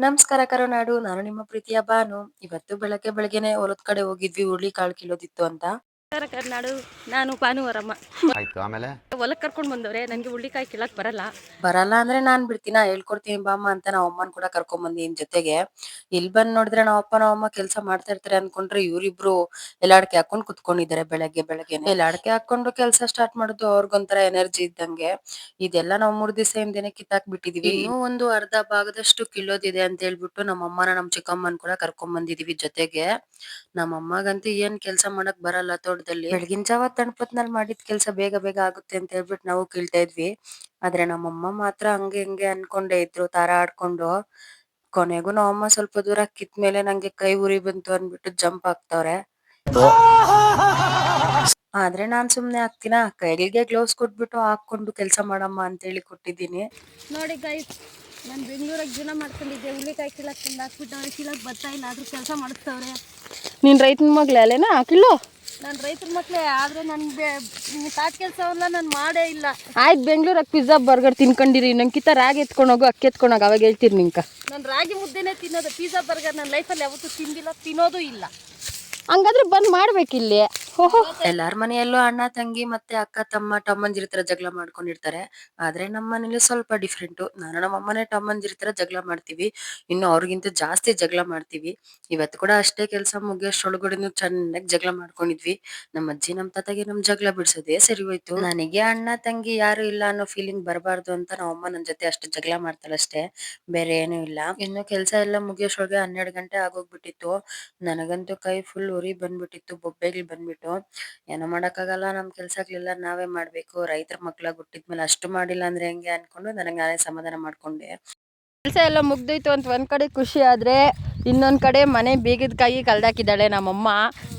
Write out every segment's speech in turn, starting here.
ನಮಸ್ಕಾರ ಕರುನಾಡು. ನಾನು ನಿಮ್ಮ ಪ್ರೀತಿಯ ಬಾನು. ಇವತ್ತು ಬೆಳಗ್ಗೆ ಬೆಳಗ್ಗೆನೆ ಹೊಲದ ಕಡೆ ಹೋಗಿದ್ವಿ, ಹುರುಳಿಕಾಳು ಕೀಳೋದಿತ್ತು ಅಂತ. ಕರ್ನಾಡು, ನಾನು ಭಾನುವಾರಮ್ಮ ಆಯ್ತು. ಆಮೇಲೆ ಹೊಲಕ್ಕೆ ಕರ್ಕೊಂಡು ಬಂದವ್ರೆ. ನನಗೆ ಹುಳ್ಳಿಕಾಯಿ ಕೀಳಕ್ ಬರಲ್ಲ ಅಂದ್ರೆ ನಾನ್ ಬಿಡ್ತೀನ, ಹೇಳ್ಕೊಡ್ತೀನಿ ಬಾಮ್ಮ ಅಂತ ನಾವ್ ಅಮ್ಮನ್ ಕೂಡ ಕರ್ಕೊಂಡ್ ಬಂದಿನ್ ಜೊತೆಗೆ. ಇಲ್ಲಿ ಬಂದ್ ನೋಡಿದ್ರೆ ನಾವಮ್ಮ ಕೆಲ್ಸ ಮಾಡ್ತಾ ಇರ್ತಾರೆ ಅನ್ಕೊಂಡ್ರೆ ಇವ್ರಿಬ್ರು ಎಲ್ಲಾಡ್ಕೆ ಹಾಕೊಂಡ್ ಕುತ್ಕೊಂಡಿದ್ದಾರೆ. ಬೆಳಗ್ಗೆ ಬೆಳಗ್ಗೆನೆ ಎಲ್ಲಾಡ್ಕೆ ಹಾಕೊಂಡು ಕೆಲ್ಸ ಸ್ಟಾರ್ಟ್ ಮಾಡುದು ಅವ್ರಿಗೊಂಥರ ಎನರ್ಜಿ ಇದ್ದಂಗೆ. ಇದೆಲ್ಲ ನಾವ್ 3 ದಿವಸ ಹಿಂದೆನೆ ಕಿತ್ತಾಕ್ ಬಿಟ್ಟಿದೀವಿ. ಇನ್ನೂ ಒಂದು ಅರ್ಧ ಭಾಗದಷ್ಟು ಕಿಲ್ಲೋದಿದೆ ಅಂತ ಹೇಳ್ಬಿಟ್ಟು ನಮ್ಮಮ್ಮನ ನಮ್ ಚಿಕ್ಕಮ್ಮನ್ ಕೂಡ ಕರ್ಕೊಂಡ್ ಬಂದಿದೀವಿ ಜೊತೆಗೆ. ನಮ್ಮಮ್ಮಗಂತೂ ಏನ್ ಕೆಲ್ಸ ಮಾಡಕ್ ಬರಲ್ಲ ತೋಟದಲ್ಲಿ. ಬೆಳಗಿನ ಜಾವ ತಣ್ಪತ್ನಲ್ಲಿ ಮಾಡಿದ ಕೆಲ್ಸ ಬೇಗ ಬೇಗ ಆಗುತ್ತೆ ಅಂತ ಹೇಳ್ಬಿಟ್ಟು ನಾವು ಕೀಳ್ತಾ ಇದ್ವಿ. ಆದ್ರೆ ನಮ್ಮಮ್ಮ ಮಾತ್ರ ಹಂಗೆ ಹಿಂಗೆ ಅನ್ಕೊಂಡೇ ಇದ್ರು, ತಾರ ಆಡ್ಕೊಂಡು. ಕೊನೆಗೂ ನಮ್ಮಮ್ಮ ಸ್ವಲ್ಪ ದೂರ ಕಿತ್ಮೇಲೆ ನಂಗೆ ಕೈ ಉರಿ ಬಂತು ಅನ್ಬಿಟ್ಟು ಜಂಪ್ ಆಗ್ತವ್ರೆ. ಆದ್ರೆ ನಾನ್ ಸುಮ್ನೆ ಆಗ್ತೀನ, ಕೈಗೆ ಗ್ಲೌಸ್ ಕೊಟ್ಬಿಟ್ಟು ಹಾಕೊಂಡು ಕೆಲ್ಸ ಮಾಡಮ್ಮ ಅಂತ ಹೇಳಿ ಕೊಟ್ಟಿದ್ದೀನಿ. ನೋಡಿ ಗೈಸ್, ನಾನು ಬೆಂಗಳೂರಾಗ ಜೀವನ ಮಾಡ್ಕೊಂಡಿದ್ದೆ. ಹುಳ್ಳಿಕಾಯಿ ಕೀಳಕ್ ಹಾಕ್ಬಿಟ್ಟವ್ರೆ, ಕೀಳಕ್ ಬರ್ತಾ ಇಲ್ಲ, ಆದ್ರೂ ಕೆಲಸ ಮಾಡಿಸ್ತವ್ರೆ. ನೀನ್ ರೈತನ ಮಗ್ಳೆ ಅಲ್ಲೇನಾ ಕಿಲ್ಲೋ? ನಾನು ರೈತರ ಮಕ್ಳೇ, ಆದ್ರೆ ನನ್ಗೆ ತಾಟ್ ಕೆಲಸವನ್ನ ನಾನು ಮಾಡೇ ಇಲ್ಲ. ಆಯ್ತು, ಬೆಂಗಳೂರಾಗ ಪಿಜ್ಜಾ ಬರ್ಗರ್ ತಿನ್ಕೊಂಡಿರಿ. ನಂಗಿಂತ ರಾಗಿ ಎತ್ಕೊಂಡೋಗು, ಅಕ್ಕಿ ಎತ್ಕೊಂಡೋಗ, ಅವಾಗ ಹೇಳ್ತೀರಿ ನಿಂಕ. ನಾನು ರಾಗಿ ಮುದ್ದೆನೇ ತಿನ್ನೋದು, ಪಿಜ್ಜಾ ಬರ್ಗರ್ ನನ್ನ ಲೈಫಲ್ಲಿ ಯಾವತ್ತೂ ತಿಂದಿಲ್ಲ, ತಿನ್ನೋದು ಇಲ್ಲ. ಹಂಗಾದ್ರೆ ಬಂದ್ ಮಾಡ್ಬೇಕಿಲ್ಲಿ. ಎಲ್ಲಾರ ಮನೆಯಲ್ಲೂ ಅಣ್ಣ ತಂಗಿ ಮತ್ತೆ ಅಕ್ಕ ತಮ್ಮ ಟಮ್ಮಂದಿರ ತರ ಜಗಳ ಮಾಡ್ಕೊಂಡಿರ್ತಾರೆ. ಆದ್ರೆ ನಮ್ಮ ಮನೇಲಿ ಸ್ವಲ್ಪ ಡಿಫ್ರೆಂಟ್. ನಾನು ನಮ್ಮ ಅಮ್ಮನೇ ಟಮ್ಮಂದಿರ ತರ ಜಗಳ ಮಾಡ್ತೀವಿ, ಇನ್ನು ಅವ್ರಿಗಿಂತ ಜಾಸ್ತಿ ಜಗಳ ಮಾಡ್ತೀವಿ. ಇವತ್ತು ಕೂಡ ಅಷ್ಟೇ, ಕೆಲಸ ಮುಗಿಯೋಷ್ಟ್ರೊಳಗಡೆನು ಚೆನ್ನಾಗಿ ಜಗಳ ಮಾಡ್ಕೊಂಡಿದ್ವಿ. ನಮ್ಮ ಅಜ್ಜಿ ನಮ್ ತಾತಗೆ ನಮ್ ಜಗಳ ಬಿಡ್ಸೋದೇ ಸರಿ ಹೋಯ್ತು. ನನಗೆ ಅಣ್ಣ ತಂಗಿ ಯಾರು ಇಲ್ಲ ಅನ್ನೋ ಫೀಲಿಂಗ್ ಬರಬಾರ್ದು ಅಂತ ನಮ್ಮಮ್ಮ ನನ್ ಜೊತೆ ಅಷ್ಟು ಜಗಳ ಮಾಡ್ತಾಳಷ್ಟೇ, ಬೇರೆ ಏನೂ ಇಲ್ಲ. ಇನ್ನು ಕೆಲಸ ಎಲ್ಲ ಮುಗಿಯೋಷ್ಟ್ರೊಳಗೆ 12 ಗಂಟೆ ಆಗೋಗ್ಬಿಟ್ಟಿತ್ತು. ನನಗಂತೂ ಕೈ ಫುಲ್ ಉರಿ ಬಂದ್ಬಿಟ್ಟಿತ್ತು, ಬೊಬ್ಬೆಗಳು ಬಂದ್ಬಿಟ್ಟು. ಏನೋ ಮಾಡಕ್ಕಾಗಲ್ಲ, ನಮ್ ಕೆಲ್ಸಗಳೆಲ್ಲ ನಾವೇ ಮಾಡ್ಬೇಕು. ರೈತರ ಮಕ್ಳಾಗ್ ಹುಟ್ಟಿದ್ಮೇಲೆ ಅಷ್ಟು ಮಾಡಿಲ್ಲ ಅಂದ್ರೆ ಹೆಂಗೆ ಅನ್ಕೊಂಡು ನನಗೆ ನಾನೇ ಸಮಾಧಾನ ಮಾಡ್ಕೊಂಡೆ. ಕೆಲಸ ಎಲ್ಲ ಮುಗ್ದೋಯ್ತು ಅಂತ ಒಂದ್ ಕಡೆ ಖುಷಿ ಆದ್ರೆ, ಇನ್ನೊಂದ್ ಕಡೆ ಮನೆ ಬೀಗದ ಕಾಯಿ ಕಳ್ದಾಕಿದ್ದಾಳೆ ನಮ್ಮಮ್ಮ.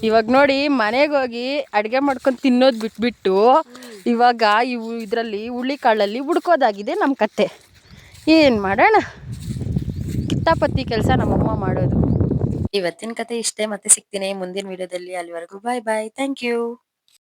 ಇವಾಗ ನೋಡಿ, ಮನೆಗೆ ಹೋಗಿ ಅಡುಗೆ ಮಾಡ್ಕೊಂಡು ತಿನ್ನೋದು ಬಿಟ್ಬಿಟ್ಟು ಇವಾಗ ಇದರಲ್ಲಿ ಹುಳ್ಳಿಕಾಳಲ್ಲಿ ಹುಡ್ಕೋದಾಗಿದೆ ನಮ್ಮ ಕತೆ. ಏನು ಮಾಡೋಣ, ಕಿತ್ತಾಪತ್ತಿ ಕೆಲಸ ನಮ್ಮಮ್ಮ ಮಾಡೋದು. ಇವತ್ತಿನ ಕತೆ ಇಷ್ಟೇ. ಮತ್ತೆ ಸಿಗ್ತೀನಿ ಮುಂದಿನ ವಿಡಿಯೋದಲ್ಲಿ. ಅಲ್ಲಿವರೆಗೂ ಬಾಯ್ ಬಾಯ್. Thank you.